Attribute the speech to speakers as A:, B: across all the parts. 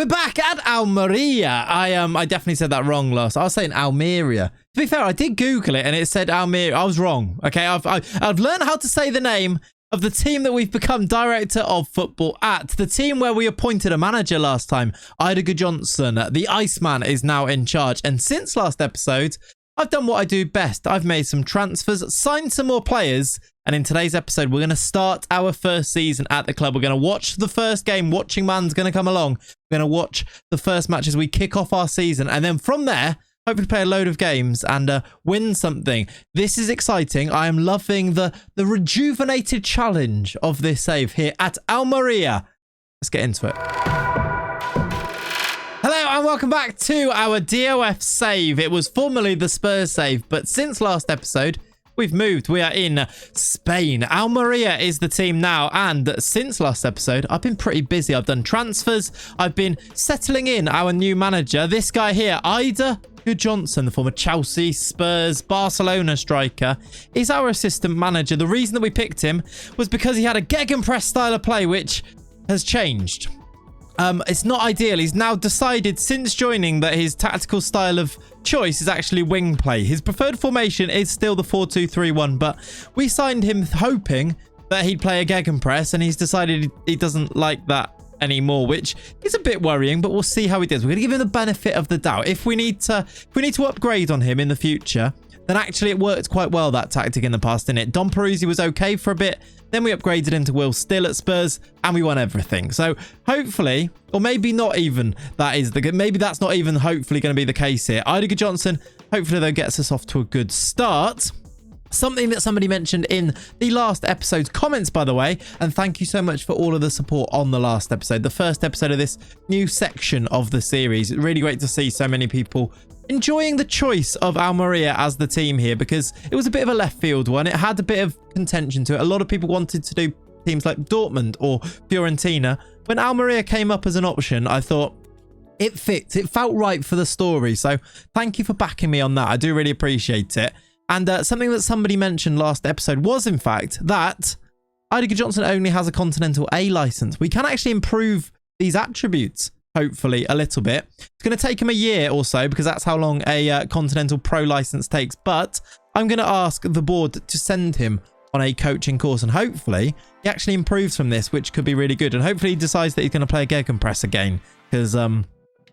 A: We're back at Almeria. I definitely said that wrong last. I was saying Almeria. To be fair, I did Google it and it said Almeria. I was wrong. Okay, I've learned how to say the name of the team that we've become director of football at. The team where we appointed a manager last time, Idager Johnson. The Iceman is now in charge. And since last episode, I've done what I do best. I've made some transfers, signed some more players. And in today's episode, we're going to start our first season at the club. We're going to watch the first game. Watching man's going to come along. We're going to watch the first match as we kick off our season. And then from there, hopefully play a load of games and win something. This is exciting. I am loving the rejuvenated challenge of this save here at Almeria. Let's get into it. Hello and welcome back to our DOF save. It was formerly the Spurs save, but since last episode, we've moved. We are in Spain. Almeria is the team now. And since last episode, I've been pretty busy. I've done transfers. I've been settling in our new manager. This guy here, Idager Johnson, the former Chelsea, Spurs, Barcelona striker, is our assistant manager. The reason that we picked him was because he had a gegenpress style of play, which has changed. It's not ideal. He's now decided since joining that his tactical style of choice is actually wing play. His preferred formation is still the 4-2-3-1, but we signed him hoping that he'd play a gegenpress, and he's decided he doesn't like that anymore, which is a bit worrying, but we'll see how he does. We're going to give him the benefit of the doubt. If we need to upgrade on him in the future, then actually it worked quite well, that tactic in the past, didn't it? Don Peruzzi was okay for a bit. Then we upgraded him to Will Still at Spurs and we won everything. So hopefully, or maybe not even, maybe that's not even hopefully going to be the case here. Idager Johnson, hopefully though, gets us off to a good start. Something that somebody mentioned in the last episode's comments, by the way, and thank you so much for all of the support on the last episode, the first episode of this new section of the series. It's really great to see so many people enjoying the choice of Almeria as the team here, because it was a bit of a left field one. It had a bit of contention to it. A lot of people wanted to do teams like Dortmund or Fiorentina. When Almeria came up as an option, I thought it fit. It felt right for the story. So thank you for backing me on that. I do really appreciate it. And something that somebody mentioned last episode was, in fact, that Idager Johnson only has a Continental A license. We can actually improve these attributes, hopefully, a little bit. It's going to take him a year or so, because that's how long a Continental Pro license takes. But I'm going to ask the board to send him on a coaching course, and hopefully he actually improves from this, which could be really good. And hopefully he decides that he's going to play a gegenpress again, because I'm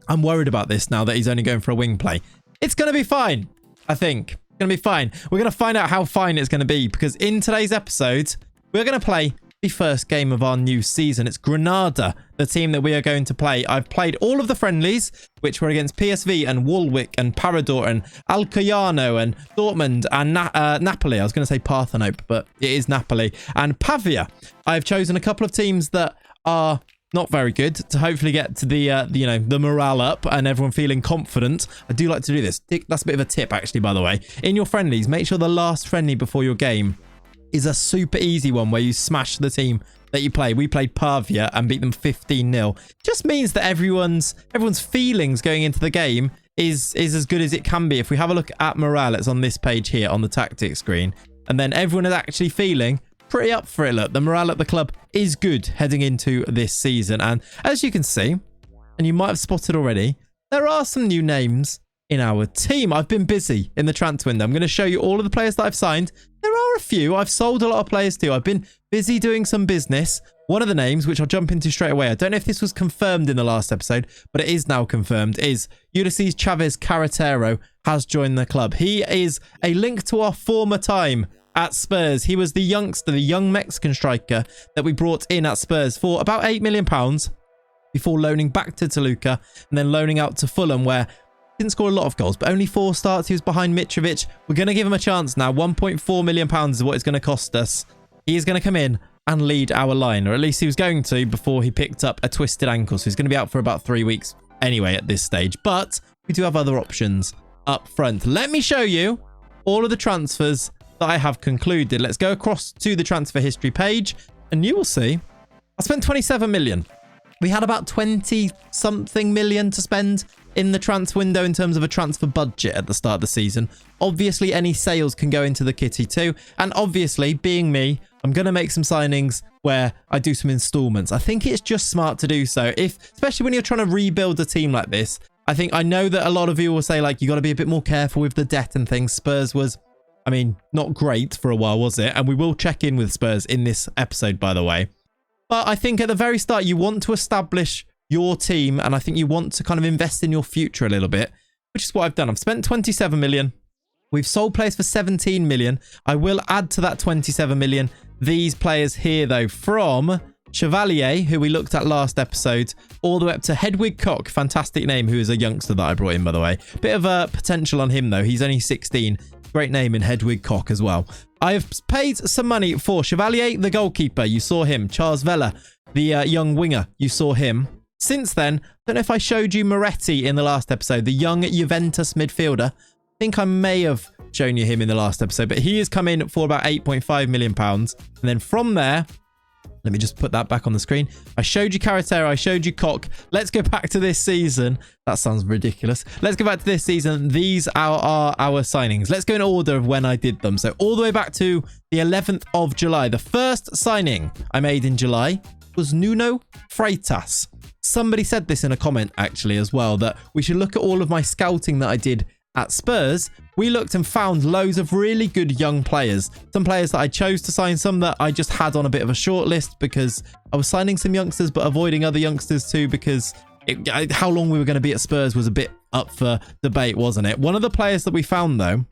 A: worried about this now that he's only going for a wing play. It's going to be fine, I think. Going to be fine. We're going to find out how fine it's going to be, because in today's episode we're going to play the first game of our new season. It's Granada, the team that we are going to play. I've played all of the friendlies, which were against PSV and Woolwich and Parador and Alcoyano and Dortmund and Napoli. I was going to say Parthenope, but it is Napoli and Pavia. I've chosen a couple of teams that are not very good to hopefully get to the morale up and everyone feeling confident. I do like to do this. That's a bit of a tip, actually, by the way. In your friendlies, make sure the last friendly before your game is a super easy one where you smash the team that you play. We played Pavia and beat them 15-0. Just means that everyone's feelings going into the game is as good as it can be. If we have a look at morale, it's on this page here on the tactics screen, and then everyone is actually feeling pretty up for it. Look, the morale at the club is good heading into this season. And as you can see, and you might have spotted already, there are some new names in our team. I've been busy in the transfer window. I'm going to show you all of the players that I've signed. There are a few. I've sold a lot of players too. I've been busy doing some business. One of the names, which I'll jump into straight away, I don't know if this was confirmed in the last episode, but it is now confirmed, is Ulysses Chavez Carretero has joined the club. He is a link to our former time at Spurs. He was the youngster, the young Mexican striker that we brought in at Spurs for about £8 million before loaning back to Toluca and then loaning out to Fulham, where he didn't score a lot of goals, but only 4 starts. He was behind Mitrovic. We're going to give him a chance now. £1.4 million is what it's going to cost us. He is going to come in and lead our line, or at least he was going to before he picked up a twisted ankle. So he's going to be out for about 3 weeks anyway at this stage. But we do have other options up front. Let me show you all of the transfers that I have concluded. Let's go across to the transfer history page and you will see I spent 27 million. We had about 20 something million to spend in the transfer window in terms of a transfer budget at the start of the season. Obviously any sales can go into the kitty too, and obviously being me, I'm going to make some signings where I do some installments. I think it's just smart to do so, especially when you're trying to rebuild a team like this. I know that a lot of you will say, like, you got to be a bit more careful with the debt and things. Spurs was, I mean, not great for a while, was it? And we will check in with Spurs in this episode, by the way. But I think at the very start, you want to establish your team, and I think you want to kind of invest in your future a little bit, which is what I've done. I've spent 27 million. We've sold players for 17 million. I will add to that 27 million these players here, though, from Chevalier, who we looked at last episode, all the way up to Hedwig Koch, fantastic name, who is a youngster that I brought in, by the way. Bit of a potential on him, though. He's only 16. Great name in Hedwig Koch as well. I have paid some money for Chevalier, the goalkeeper. You saw him. Charles Vela, the young winger. You saw him. Since then, I don't know if I showed you Moretti in the last episode, the young Juventus midfielder. I think I may have shown you him in the last episode, but he has come in for about £8.5 million. And then from there, let me just put that back on the screen. I showed you Carretero. I showed you Koch. Let's go back to this season. That sounds ridiculous. Let's go back to this season. These are our signings. Let's go in order of when I did them. So all the way back to the 11th of July. The first signing I made in July was Nuno Freitas. Somebody said this in a comment, actually, as well, that we should look at all of my scouting that I did at Spurs. We looked and found loads of really good young players. Some players that I chose to sign, some that I just had on a bit of a short list because I was signing some youngsters but avoiding other youngsters too, because how long we were going to be at Spurs was a bit up for debate, wasn't it? One of the players that we found, though,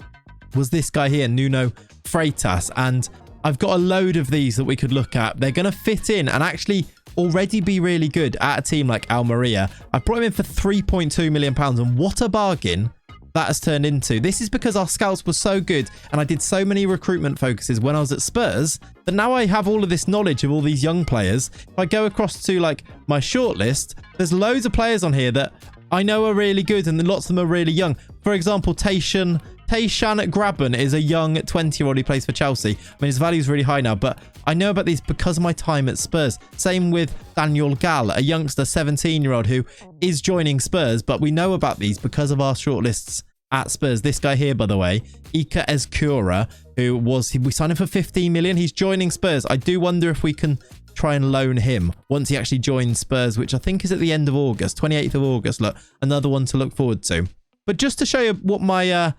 A: was this guy here, Nuno Freitas, and I've got a load of these that we could look at. They're going to fit in and actually already be really good at a team like Almeria. I brought him in for £3.2 million, and what a bargain that has turned into. This is because our scouts were so good and I did so many recruitment focuses when I was at Spurs that now I have all of this knowledge of all these young players. If I go across to like my shortlist, there's loads of players on here that I know are really good and lots of them are really young. For example, Tayshan Graben is a young 20-year-old who plays for Chelsea. I mean, his value is really high now, but I know about these because of my time at Spurs. Same with Daniel Gal, a youngster 17-year-old who is joining Spurs, but we know about these because of our shortlists at Spurs. This guy here, by the way, Ika Ezcura, we signed him for 15 million. He's joining Spurs. I do wonder if we can try and loan him once he actually joins Spurs, which I think is at the end of August, 28th of August. Look, another one to look forward to. But just to show you what my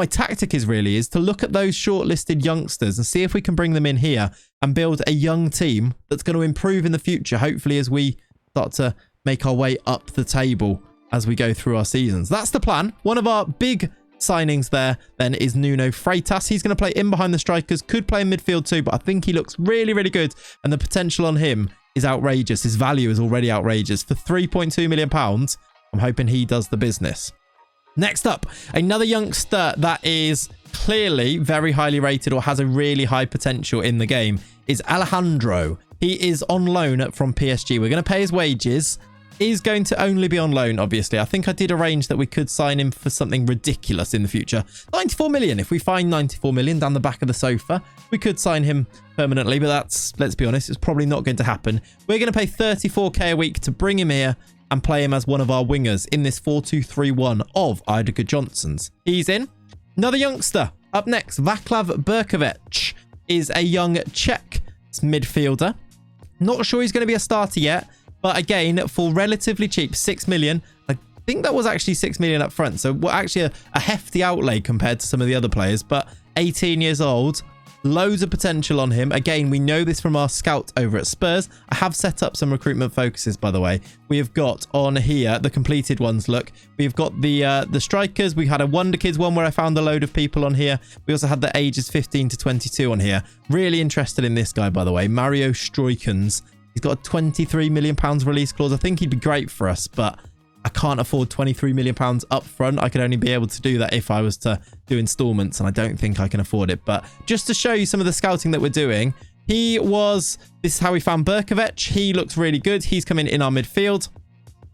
A: tactic is to look at those shortlisted youngsters and see if we can bring them in here and build a young team that's going to improve in the future, hopefully, as we start to make our way up the table as we go through our seasons. That's the plan. One of our big signings there then is Nuno Freitas. He's going to play in behind the strikers, could play in midfield too, but I think he looks really, really good, and the potential on him is outrageous. His value is already outrageous. For £3.2 million, I'm hoping he does the business. Next up, another youngster that is clearly very highly rated or has a really high potential in the game is Alejandro. He is on loan from PSG. We're going to pay his wages. He's going to only be on loan, obviously. I think I did arrange that we could sign him for something ridiculous in the future. 94 million. If we find 94 million down the back of the sofa, we could sign him permanently, but that's, let's be honest, it's probably not going to happen. We're going to pay 34k a week to bring him here and play him as one of our wingers in this 4-2-3-1 of Idega Johnson's. He's in. Another youngster. Up next, Vaclav Berkovic is a young Czech midfielder. Not sure he's going to be a starter yet, but again, for relatively cheap, 6 million. I think that was actually 6 million up front, so actually a hefty outlay compared to some of the other players, but 18 years old. Loads of potential on him. Again, we know this from our scout over at Spurs. I have set up some recruitment focuses, by the way. We have got on here the completed ones. Look, we've got the strikers. We had a Wonder Kids one where I found a load of people on here. We also had the ages 15 to 22 on here. Really interested in this guy, by the way, Mario Stroikens. He's got a £23 million release clause. I think he'd be great for us, but I can't afford £23 million up front. I could only be able to do that if I was to do installments, and I don't think I can afford it. But just to show you some of the scouting that we're doing, this is how we found Berkovic. He looks really good. He's coming in our midfield.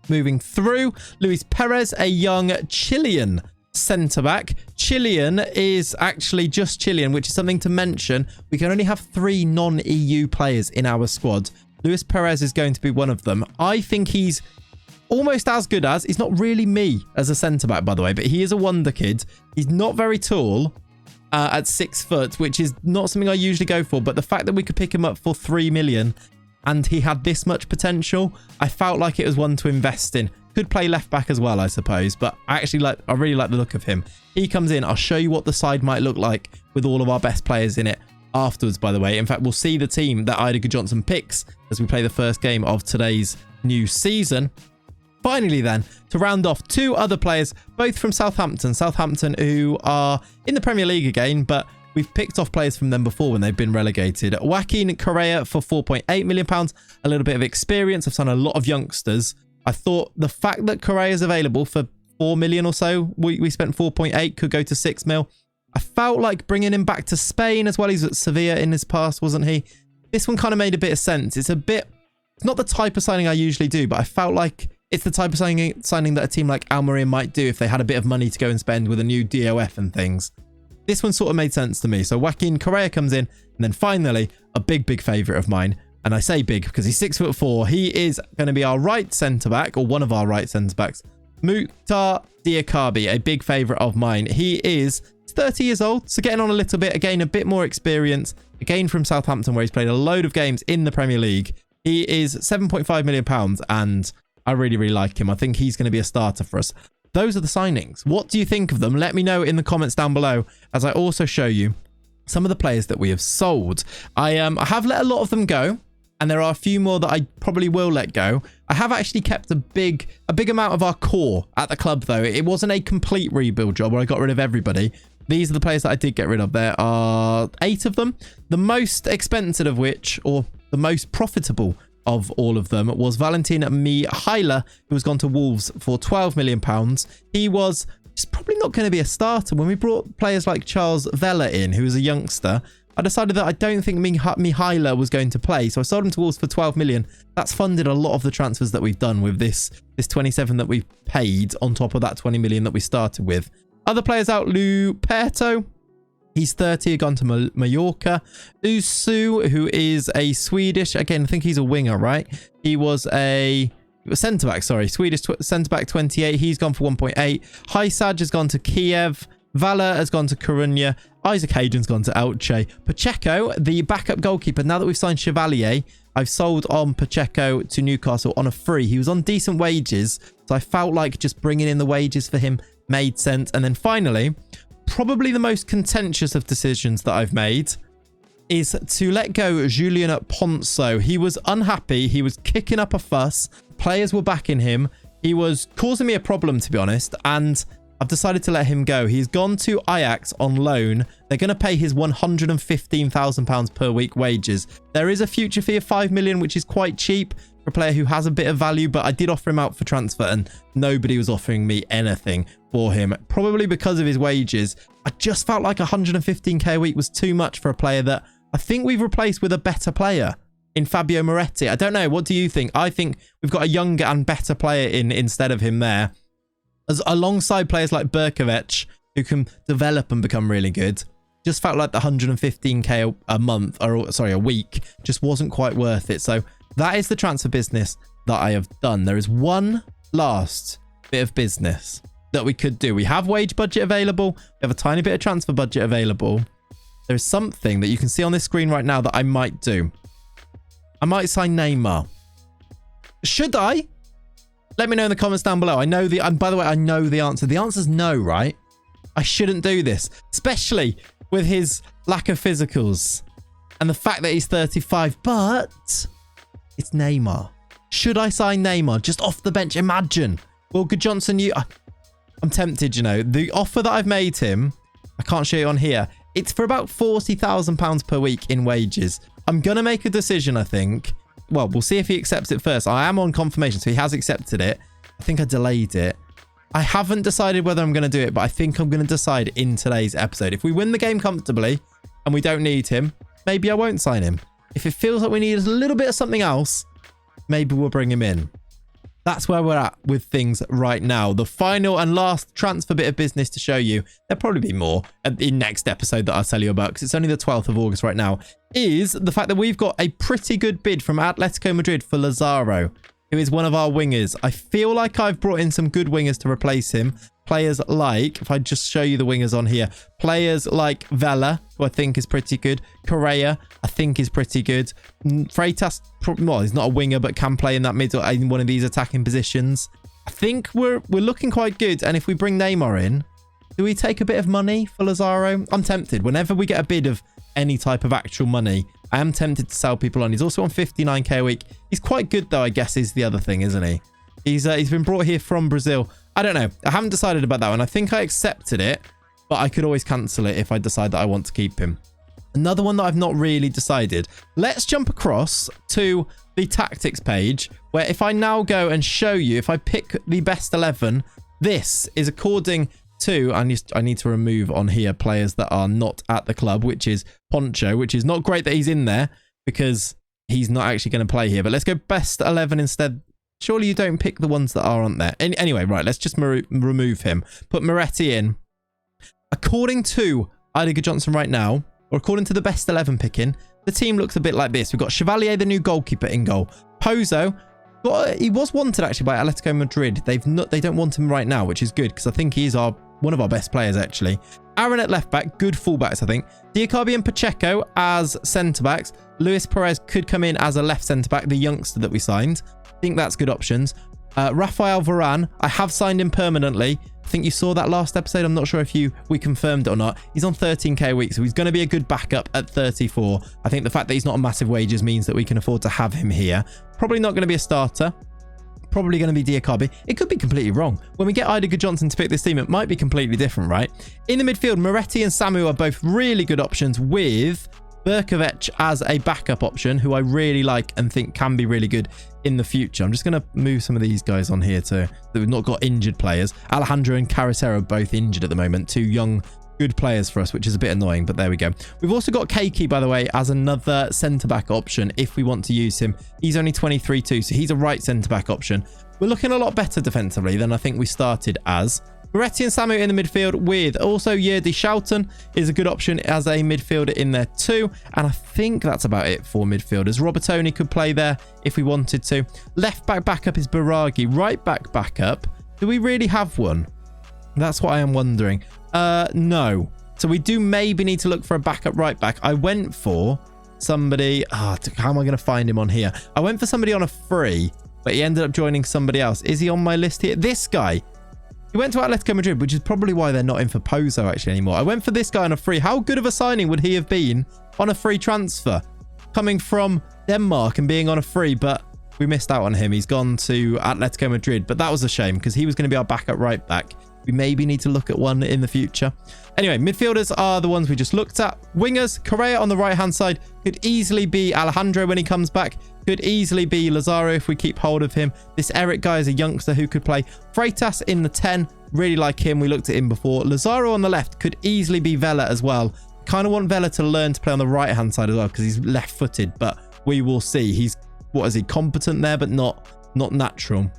A: Moving through, Luis Perez, a young Chilean centre-back. Chilean is actually just Chilean, which is something to mention. We can only have 3 non-EU players in our squad. Luis Perez is going to be one of them. I think he's almost as good as, he's not really me as a centre-back, by the way, but he is a wonder kid. He's not very tall, at 6 foot, which is not something I usually go for. But the fact that we could pick him up for 3 million and he had this much potential, I felt like it was one to invest in. Could play left back as well, I suppose, but I really like the look of him. He comes in. I'll show you what the side might look like with all of our best players in it afterwards, by the way. In fact, we'll see the team that Ida Johnson picks as we play the first game of today's new season. Finally then, to round off, 2 other players, both from Southampton, who are in the Premier League again, but we've picked off players from them before when they've been relegated. Joaquin Correa for £4.8 million, a little bit of experience. I've signed a lot of youngsters. I thought the fact that Correa is available for 4 million or so, we spent 4.8, could go to 6 mil. I felt like bringing him back to Spain as well. He's at Sevilla in his past, wasn't he? This one kind of made a bit of sense. It's not the type of signing I usually do, but I felt like it's the type of signing that a team like Almeria might do if they had a bit of money to go and spend with a new DOF and things. This one sort of made sense to me. So Joaquin Correa comes in, and then finally, a big favourite of mine. And I say big because he's 6'4". He is going to be our right centre-back, or one of our right centre-backs. Mukhtar Diakabi, a big favourite of mine. He's 30 years old, so getting on a little bit. Again, a bit more experience. Again, from Southampton, where he's played a load of games in the Premier League. He is £7.5 million, and I really like him. I think he's going to be a starter for us. Those are the signings. What do you think of them? Let me know in the comments down below, as I also show you some of the players that we have sold. I have let a lot of them go, and there are a few more that I probably will let go. I have actually kept a big amount of our core at the club, though. It wasn't a complete rebuild job where I got rid of everybody. These are the players that I did get rid of. There are 8 of them. The most expensive of which, or the most profitable of all of them, was Valentin Mihaila, who has gone to Wolves for £12 million. He was just probably not going to be a starter. When we brought players like Charles Vela in, who was a youngster, I decided that I don't think Mihaila was going to play, so I sold him to Wolves for 12 million. That's funded a lot of the transfers that we've done with this 27 that we've paid on top of that 20 million that we started with. Other players out, Luperto. He's 30, gone to Mallorca. Usu, who is a Swedish, again, I think he's a winger, right? He was a centre-back, sorry. Swedish centre-back, 28. He's gone for 1.8. Hysaj has gone to Kiev. Vala has gone to Coruña. Isaac Hayden's gone to Elche. Pacheco, the backup goalkeeper. Now that we've signed Chevalier, I've sold on Pacheco to Newcastle on a free. He was on decent wages, so I felt like just bringing in the wages for him made sense. And then finally, probably the most contentious of decisions that I've made is to let go Julian Ponso. He was unhappy. He was kicking up a fuss. Players were backing him. He was causing me a problem, to be honest, and I've decided to let him go. He's gone to Ajax on loan. They're going to pay his £115,000 per week wages. There is a future fee of £5 million, which is quite cheap for a player who has a bit of value, but I did offer him out for transfer and nobody was offering me anything for him, probably because of his wages. I just felt like 115k a week was too much for a player that I think we've replaced with a better player in Fabio Moretti. I don't know. What do you think? I think we've got a younger and better player in instead of him there, as alongside players like Berkovic, who can develop and become really good. Just felt like the 115k a month, or sorry, a week, just wasn't quite worth it. So that is the transfer business that I have done. There is one last bit of business that we could do. We have wage budget available. We have a tiny bit of transfer budget available. There is something that you can see on this screen right now that I might do. I might sign Neymar. Should I? Let me know in the comments down below. I know the, and by the way, I know the answer. The answer is no, right? I shouldn't do this, especially with his lack of physicals and the fact that he's 35, but it's Neymar. Should I sign Neymar just off the bench? Imagine. Well, Johnson, I'm tempted, you know. The offer that I've made him, I can't show you on here. It's for about £40,000 per week in wages. I'm going to make a decision, I think. Well, we'll see if he accepts it first. I am on confirmation, so he has accepted it. I think I delayed it. I haven't decided whether I'm going to do it, but I think I'm going to decide in today's episode. If we win the game comfortably and we don't need him, maybe I won't sign him. If it feels like we need a little bit of something else, maybe we'll bring him in. That's where we're at with things right now. The final and last transfer bit of business to show you, there'll probably be more in next episode that I'll tell you about, because it's only the 12th of August right now, is the fact that we've got a pretty good bid from Atletico Madrid for Lazaro. who is one of our wingers. I feel like I've brought in some good wingers to replace him. Players like, if I just show you the wingers on here, players like Vela, who I think is pretty good. Correa, I think is pretty good. Freitas, well, he's not a winger, but can play in that middle, in one of these attacking positions. I think we're looking quite good. And if we bring Neymar in, do we take a bit of money for Lazaro? I'm tempted. Whenever we get a bid of any type of actual money, I am tempted to sell people on. He's also on 59k a week. He's quite good, though, I guess, is the other thing, isn't he? He's been brought here from Brazil. I don't know. I haven't decided about that one. I think I accepted it, but I could always cancel it if I decide that I want to keep him. Another one that I've not really decided. Let's jump across to the tactics page, where if I now go and show you, if I pick the best 11, this is according to, I need to remove on here players that are not at the club, which is Poncho, which is not great that he's in there because he's not actually going to play here. But let's go best 11 instead. Surely you don't pick the ones that aren't there. Anyway, right, let's just remove him. Put Moretti in. According to Idiger Johnson right now, or according to the best 11 picking, the team looks a bit like this. We've got Chevalier, the new goalkeeper, in goal. Pozo, he was wanted actually by Atletico Madrid. They don't want him right now, which is good because I think he is one of our best players actually. Aaron at left back, good fullbacks I think. Diacabi and Pacheco as centre backs. Luis Perez could come in as a left centre back, the youngster that we signed. I think that's good options. Rafael Varane, I have signed him permanently. I think you saw that last episode. I'm not sure if we confirmed it or not. He's on 13k a week, so he's going to be a good backup at 34. I think the fact that he's not on massive wages means that we can afford to have him here. Probably not going to be a starter. Probably going to be Diacabi. It could be completely wrong. When we get Idiger Johnson to pick this team, it might be completely different, right? In the midfield, Moretti and Samu are both really good options with Berkovic as a backup option, who I really like and think can be really good in the future. I'm just going to move some of these guys on here too, that we've not got injured players. Alejandro and Carretero are both injured at the moment. Two young, good players for us, which is a bit annoying, but there we go. We've also got Keiki, by the way, as another centre-back option if we want to use him. He's only 23 too, so he's a right centre-back option. We're looking a lot better defensively than I think we started as. Moretti and Samu in the midfield with also Yerdy Schouten is a good option as a midfielder in there too. And I think that's about it for midfielders. Robertoni could play there if we wanted to. Left back backup is Biragi. Right back backup. Do we really have one? That's what I am wondering. No. So we do maybe need to look for a backup right back. I went for somebody. How am I going to find him on here? I went for somebody on a free, but he ended up joining somebody else. Is he on my list here? This guy. He went to Atletico Madrid, which is probably why they're not in for Pozo actually anymore. I went for this guy on a free. How good of a signing would he have been on a free transfer? Coming from Denmark and being on a free, but we missed out on him. He's gone to Atletico Madrid, but that was a shame because he was going to be our backup right back. We maybe need to look at one in the future. Anyway, midfielders are the ones we just looked at. Wingers, Correa on the right-hand side could easily be Alejandro when he comes back. Could easily be Lazaro if we keep hold of him. This Eric guy is a youngster who could play. Freitas in the 10. Really like him. We looked at him before. Lazaro on the left could easily be Vela as well. Kind of want Vela to learn to play on the right-hand side as well because he's left-footed, but we will see. He's, what is he, competent there, but not natural.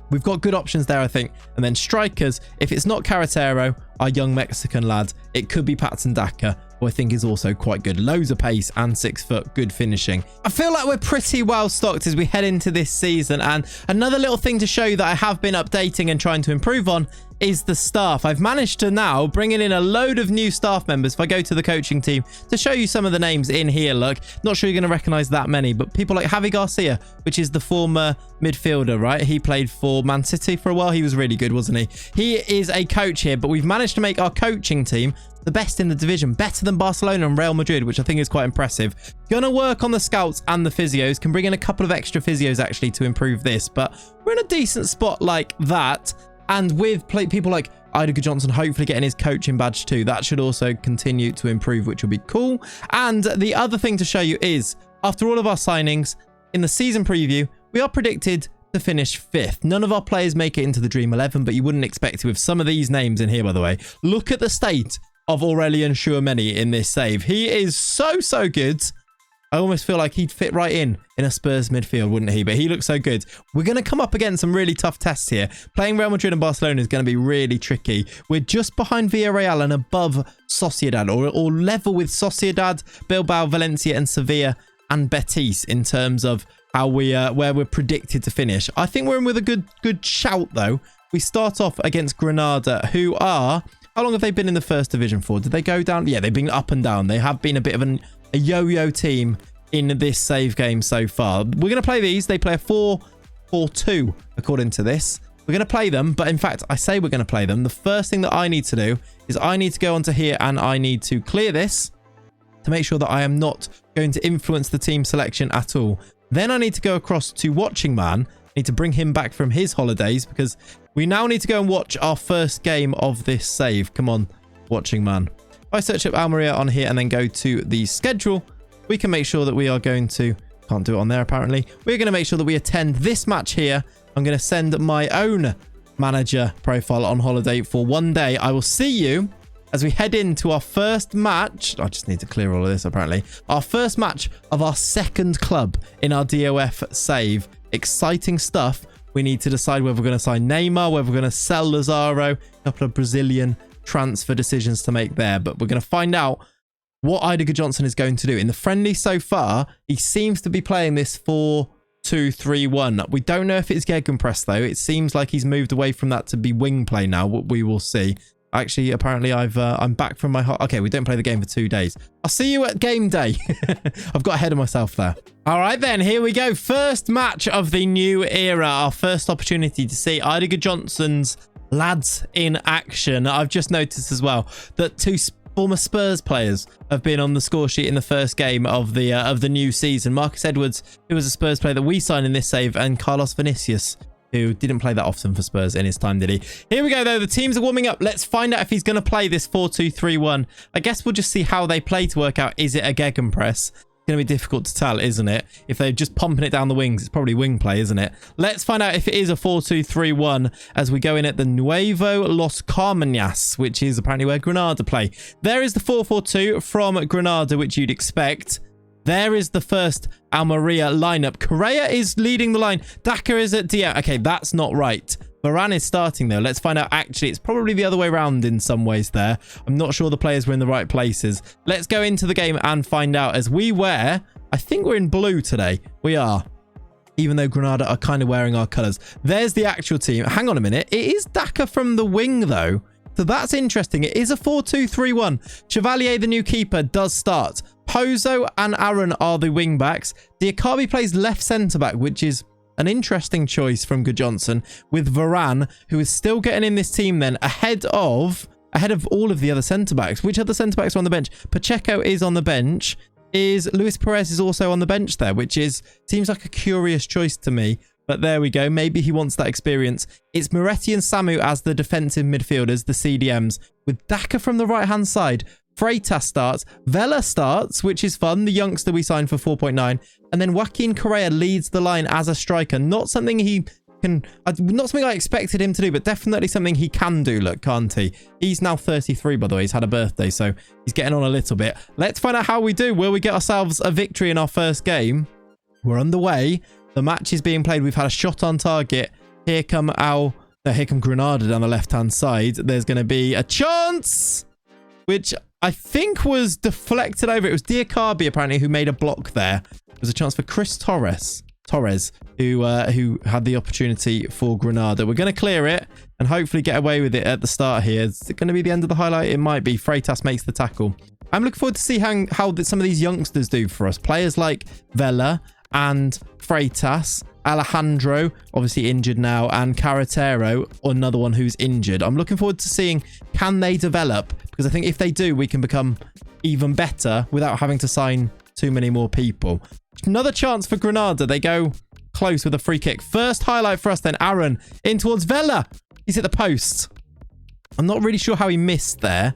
A: We've got good options there, I think. And then strikers, if it's not Carretero, our young Mexican lad, it could be Patson Daka, who I think is also quite good. Loads of pace and 6 foot, good finishing. I feel like we're pretty well stocked as we head into this season. And another little thing to show you that I have been updating and trying to improve on is the staff. I've managed to now bring in a load of new staff members. If I go to the coaching team to show you some of the names in here, look, not sure you're going to recognize that many, but people like Javi Garcia, which is the former midfielder, right? He played for Man City for a while. He was really good, wasn't he? He is a coach here, but we've managed to make our coaching team the best in the division, better than Barcelona and Real Madrid, which I think is quite impressive. Gonna work on the scouts and the physios. Can bring in a couple of extra physios actually to improve this, but we're in a decent spot like that. And with people like Idiger Johnson hopefully getting his coaching badge too, that should also continue to improve, which will be cool. And the other thing to show you is, after all of our signings, in the season preview, we are predicted to finish 5th. None of our players make it into the Dream 11, but you wouldn't expect to with some of these names in here, by the way. Look at the state of Aurelien Tchouameni in this save. He is so good. I almost feel like he'd fit right in a Spurs midfield, wouldn't he? But he looks so good. We're going to come up against some really tough tests here. Playing Real Madrid and Barcelona is going to be really tricky. We're just behind Villarreal and above Sociedad, or level with Sociedad, Bilbao, Valencia and Sevilla and Betis in terms of how where we're predicted to finish. I think we're in with a good shout though. We start off against Granada, who are, how long have they been in the first division for? Did they go down? Yeah, they've been up and down. They have been a bit of a yo-yo team in this save game so far. We're going to play these. They play a 4-4-2 according to this. We're going to play them, but in fact, I say we're going to play them. The first thing that I need to do is I need to go onto here and I need to clear this to make sure that I am not going to influence the team selection at all. Then I need to go across to Watching Man. I need to bring him back from his holidays because we now need to go and watch our first game of this save. Come on, Watching Man. If I search up Almeria on here and then go to the schedule, we can make sure that we are going to, can't do it on there apparently. We're going to make sure that we attend this match here. I'm going to send my own manager profile on holiday for one day. I will see you as we head into our first match. I just need to clear all of this apparently. Our first match of our second club in our DOF save. Exciting stuff. We need to decide whether we're going to sign Neymar, whether we're going to sell Lazaro. A couple of Brazilian transfer decisions to make there. But we're going to find out what Idiger Johnson is going to do. In the friendly so far, he seems to be playing this 4-2-3-1. We don't know if it's Gegenpress though. It seems like he's moved away from that to be wing play now. We will see. Actually, apparently I'm back from my... Okay, we don't play the game for 2 days. I'll see you at game day. I've got ahead of myself there. All right, then. Here we go. First match of the new era. Our first opportunity to see Idiger Johnson's lads in action. I've just noticed as well that 2 former Spurs players have been on the score sheet in the first game of the new season. Marcus Edwards, who was a Spurs player that we signed in this save, and Carlos Vinicius, who didn't play that often for Spurs in his time, did he? Here we go, though. The teams are warming up. Let's find out if he's going to play this 4-2-3-1. I guess we'll just see how they play to work out. Is it a Gegenpress? It's going to be difficult to tell, isn't it? If they're just pumping it down the wings, it's probably wing play, isn't it? Let's find out if it is a 4-2-3-1 as we go in at the Nuevo Los Carmenas, which is apparently where Granada play. There is the 4-4-2 from Granada, which you'd expect. There is the first Almeria lineup. Correa is leading the line. Daka is at DM. Okay, that's not right. Varane is starting though. Let's find out. Actually, it's probably the other way around in some ways there. I'm not sure the players were in the right places. Let's go into the game and find out as we wear... I think we're in blue today. We are. Even though Granada are kind of wearing our colours. There's the actual team. Hang on a minute. It is Daka from the wing though. So that's interesting. It is a 4-2-3-1. Chevalier, the new keeper, does start. Pozo and Aaron are the wing backs. Diakabi plays left centre back, which is an interesting choice from Good Johnson, with Varane, who is still getting in this team then ahead of all of the other centre backs. Which other centre backs are on the bench? Pacheco is on the bench. Is Luis Perez is also on the bench there, which seems like a curious choice to me. But there we go. Maybe he wants that experience. It's Moretti and Samu as the defensive midfielders, the CDMs, with Daka from the right-hand side. Freitas starts. Vela starts, which is fun. The youngster we signed for 4.9. And then Joaquin Correa leads the line as a striker. Not something he can... Not something I expected him to do, but definitely something he can do, look, can't he? He's now 33, by the way. He's had a birthday, so he's getting on a little bit. Let's find out how we do. Will we get ourselves a victory in our first game? We're underway. The match is being played. We've had a shot on target. Here come Granada down the left-hand side. There's going to be a chance, which I think was deflected over. It was Diakabi, apparently, who made a block there. There was a chance for Chris Torres, who had the opportunity for Granada. We're going to clear it and hopefully get away with it at the start here. Is it going to be the end of the highlight? It might be. Freitas makes the tackle. I'm looking forward to see how some of these youngsters do for us. Players like Vela and Freitas, Alejandro, obviously injured now, and Carretero, another one who's injured. I'm looking forward to seeing, can they develop? Because I think if they do, we can become even better without having to sign too many more people. Another chance for Granada. They go close with a free kick. First highlight for us then. Aaron in towards Vela. He's hit the post. I'm not really sure how he missed there.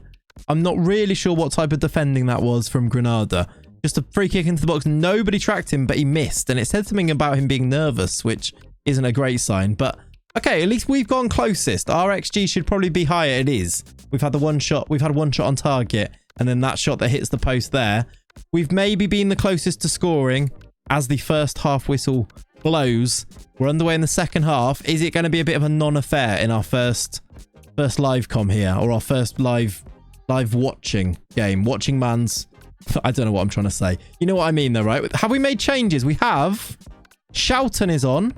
A: I'm not really sure what type of defending that was from Granada. Just a free kick into the box. Nobody tracked him, but he missed. And it said something about him being nervous, which isn't a great sign. But, okay, at least we've gone closest. Our XG should probably be higher. It is. We've had the one shot. We've had one shot on target. And then that shot that hits the post there. We've maybe been the closest to scoring as the first half whistle blows. We're underway in the second half. Is it going to be a bit of a non-affair in our first live com here? Or our first live watching game? Watching man's... I don't know what I'm trying to say. You know what I mean though, right? Have we made changes? We have. Shelton is on.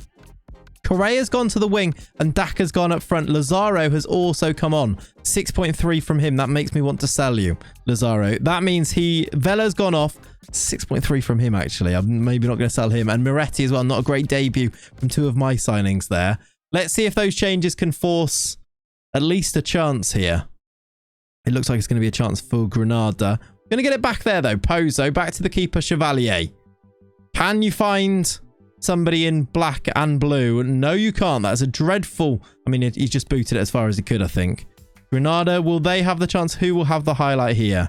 A: Correa's gone to the wing and Daka's gone up front. Lazaro has also come on. 6.3 from him. That makes me want to sell you, Lazaro. That means Vela's gone off. 6.3 from him, actually. I'm maybe not going to sell him. And Moretti as well. Not a great debut from two of my signings there. Let's see if those changes can force at least a chance here. It looks like it's going to be a chance for Granada. Going to get it back there, though. Pozo, back to the keeper, Chevalier. Can you find somebody in black and blue? No, you can't. That's a dreadful... I mean, he's just booted it as far as he could, I think. Granada, will they have the chance? Who will have the highlight here?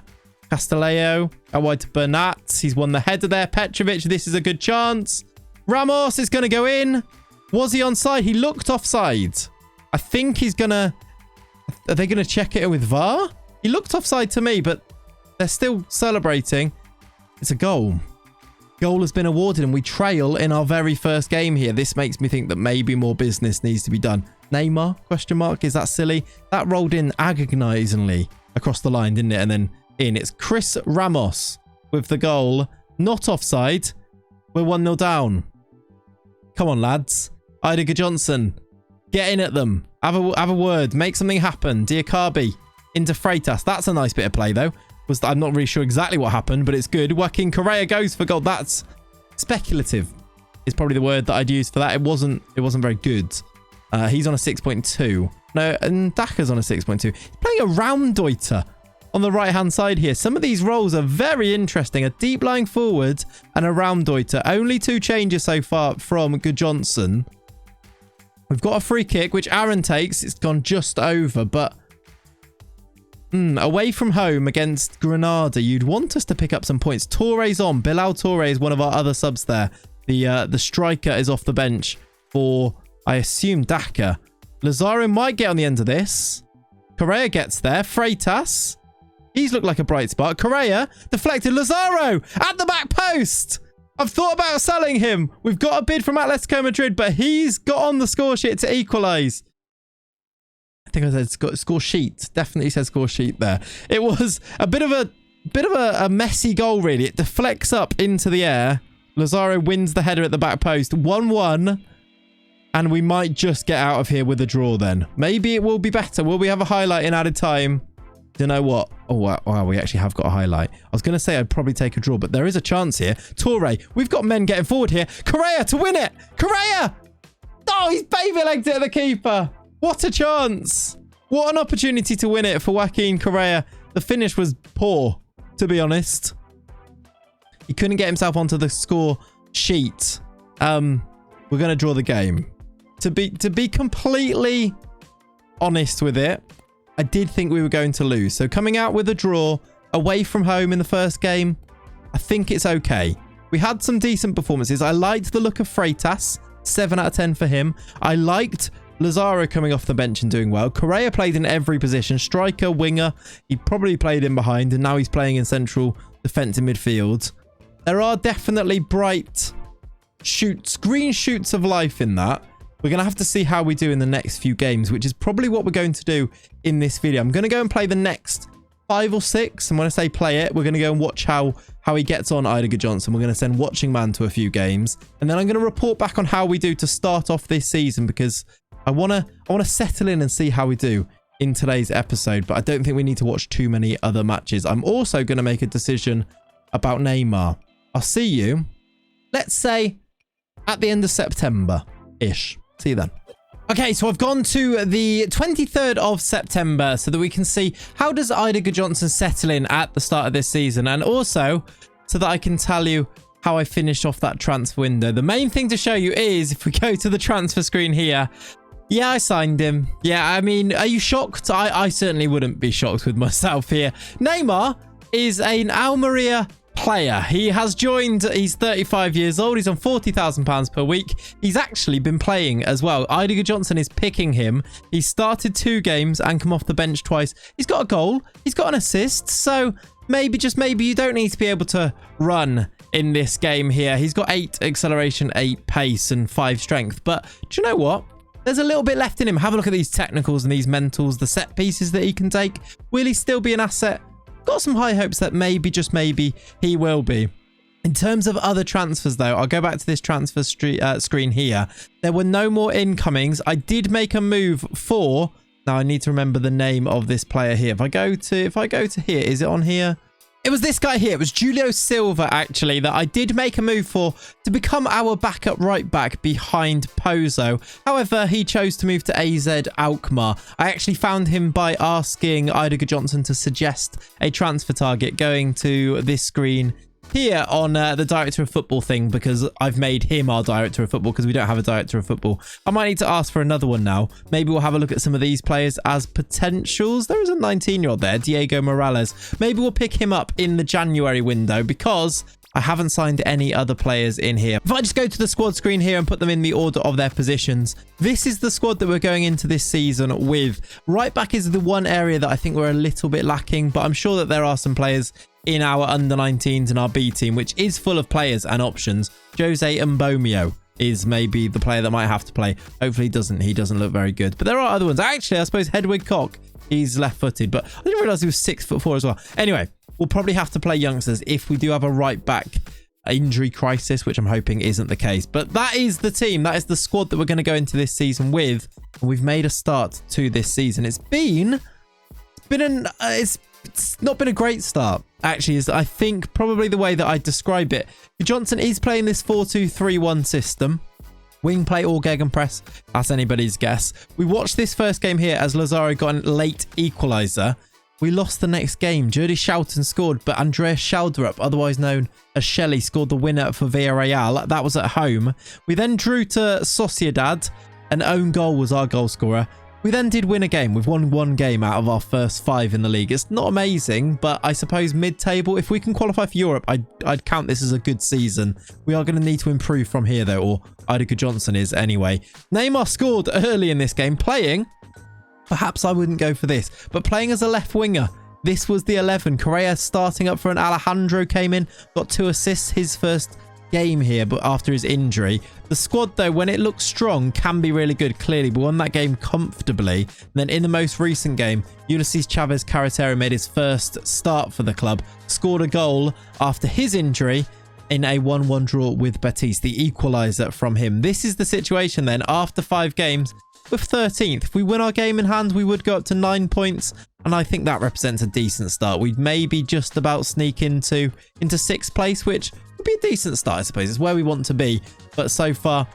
A: Castelleo, out wide to Bernat. He's won the header there. Petrovic, this is a good chance. Ramos is going to go in. Was he onside? He looked offside. I think he's going to... Are they going to check it with VAR? He looked offside to me, but they're still celebrating. It's a goal. Goal has been awarded and we trail in our very first game here. This makes me think that maybe more business needs to be done. Neymar, question mark. Is that silly? That rolled in agonizingly across the line, didn't it? And then in. It's Chris Ramos with the goal. Not offside. We're 1-0 down. Come on, lads. Idiger Johnson. Get in at them. Have a word. Make something happen. Diakabi into Freitas. That's a nice bit of play, though. I'm not really sure exactly what happened, but it's good. Joaquin Correa goes for goal. That's speculative is probably the word that I'd use for that. It wasn't very good. He's on a 6.2. No, and Daka's on a 6.2. He's playing a Raumdeuter on the right-hand side here. Some of these roles are very interesting. A deep lying forward and a Raumdeuter. Only 2 changes so far from Johnson. We've got a free kick, which Aaron takes. It's gone just over, but... away from home against Granada, you'd want us to pick up some points. Torre's on. Bilal Torre is one of our other subs there. The striker is off the bench for, I assume, Daka. Lazaro might get on the end of this. Correa gets there. Freitas. He's looked like a bright spot. Correa deflected. Lazaro at the back post. I've thought about selling him. We've got a bid from Atletico Madrid, but he's got on the score sheet to equalise. I think I said score sheet. Definitely said score sheet there. It was a bit of a messy goal, really. It deflects up into the air. Lazaro wins the header at the back post. 1-1. And we might just get out of here with a draw then. Maybe it will be better. Will we have a highlight in added time? You know what? Oh, wow, we actually have got a highlight. I was going to say I'd probably take a draw, but there is a chance here. Torre, we've got men getting forward here. Correa to win it. Correa! Oh, he's baby-legged it at the keeper. What a chance. What an opportunity to win it for Joaquin Correa. The finish was poor, to be honest. He couldn't get himself onto the score sheet. We're going to draw the game. To be completely honest with it, I did think we were going to lose. So coming out with a draw away from home in the first game, I think it's okay. We had some decent performances. I liked the look of Freitas. 7 out of 10 for him. I liked Lazaro coming off the bench and doing well. Correa played in every position. Striker, winger. He probably played in behind and now he's playing in central defensive midfield. There are definitely bright shoots, green shoots of life in that. We're going to have to see how we do in the next few games, which is probably what we're going to do in this video. I'm going to go and play the next 5 or 6. And when I say play it, we're going to go and watch how he gets on Idiger Johnson. We're going to send Watching Man to a few games. And then I'm going to report back on how we do to start off this season because I want to settle in and see how we do in today's episode. But I don't think we need to watch too many other matches. I'm also going to make a decision about Neymar. I'll see you, let's say, at the end of September-ish. See you then. Okay, so I've gone to the 23rd of September so that we can see how does Idiger Johnson settle in at the start of this season, and also so that I can tell you how I finished off that transfer window. The main thing to show you is if we go to the transfer screen here. Yeah, I signed him. Yeah, I mean, are you shocked? I certainly wouldn't be shocked with myself here. Neymar is an Almeria player. He has joined. He's 35 years old. He's on £40,000 per week. He's actually been playing as well. Idiger Johnson is picking him. He started 2 games and come off the bench twice. He's got a goal. He's got an assist. So maybe, just maybe, you don't need to be able to run in this game here. He's got 8 acceleration, 8 pace and 5 strength. But do you know what? There's a little bit left in him. Have a look at these technicals and these mentals, the set pieces that he can take. Will he still be an asset? Got some high hopes that maybe, just maybe, he will be. In terms of other transfers, though, I'll go back to this transfer screen here. There were no more incomings. I did make a move for... Now, I need to remember the name of this player here. If I go to here, is it on here? It was this guy here. It was Julio Silva, actually, that I did make a move for to become our backup right back behind Pozo. However, he chose to move to AZ Alkmaar. I actually found him by asking Ida Johnson to suggest a transfer target, going to this screen here on the director of football thing, because I've made him our director of football because we don't have a director of football. I might need to ask for another one now. Maybe we'll have a look at some of these players as potentials. There is a 19-year-old there, Diego Morales. Maybe we'll pick him up in the January window because I haven't signed any other players in here. If I just go to the squad screen here and put them in the order of their positions, this is the squad that we're going into this season with. Right back is the one area that I think we're a little bit lacking, but I'm sure that there are some players in our under-19s and our B team, which is full of players and options. Jose Mbomio is maybe the player that might have to play. Hopefully he doesn't look very good. But there are other ones. Actually, I suppose Hedwig Koch, he's left-footed, but I didn't realize he was 6'4" as well. Anyway, we'll probably have to play youngsters if we do have a right back injury crisis, which I'm hoping isn't the case. But that is the team. That is the squad that we're going to go into this season with. And we've made a start to this season. It's not been a great start, actually, is I think probably the way that I describe it. Johnson is playing this 4-2-3-1 system. Wing play or gegenpress, that's anybody's guess. We watched this first game here as Lazaro got a late equaliser. We lost the next game. Jordi Schouten scored, but Andreas Schaldrup, otherwise known as Shelley, scored the winner for Villarreal. That was at home. We then drew to Sociedad. An own goal was our goal scorer. We then did win a game. We've won one game out of our first 5 in the league. It's not amazing, but I suppose mid-table, if we can qualify for Europe, I'd count this as a good season. We are going to need to improve from here, though, or Ida Johnson is anyway. Neymar scored early in this game, playing. Perhaps I wouldn't go for this, but playing as a left winger. This was the 11. Correa starting up for an Alejandro came in, got 2 assists, his first game here, but after his injury. The squad, though, when it looks strong, can be really good. Clearly, we won that game comfortably. And then in the most recent game, Ulysses Chavez Carretero made his first start for the club, scored a goal after his injury in a 1-1 draw with Betis, the equaliser from him. This is the situation then. After 5 games, we're 13th. If we win our game in hand, we would go up to 9 points, and I think that represents a decent start. We'd maybe just about sneak into 6th place, which would be a decent start, I suppose. It's where we want to be, but so far,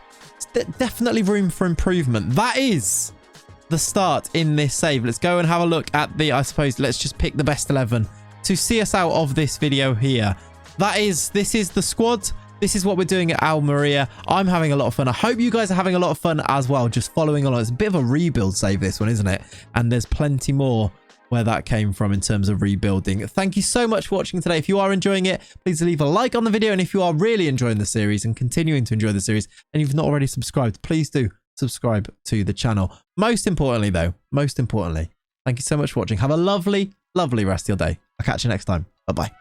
A: there's definitely room for improvement. That is the start in this save. Let's go and have a look at I suppose, let's just pick the best 11 to see us out of this video here. This is the squad. This is what we're doing at Almeria. I'm having a lot of fun. I hope you guys are having a lot of fun as well, just following along. It's a bit of a rebuild save, this one, isn't it? And there's plenty more where that came from in terms of rebuilding. Thank you so much for watching today. If you are enjoying it, please leave a like on the video. And if you are really enjoying the series and continuing to enjoy the series and you've not already subscribed, please do subscribe to the channel. Most importantly, thank you so much for watching. Have a lovely, lovely rest of your day. I'll catch you next time. Bye-bye.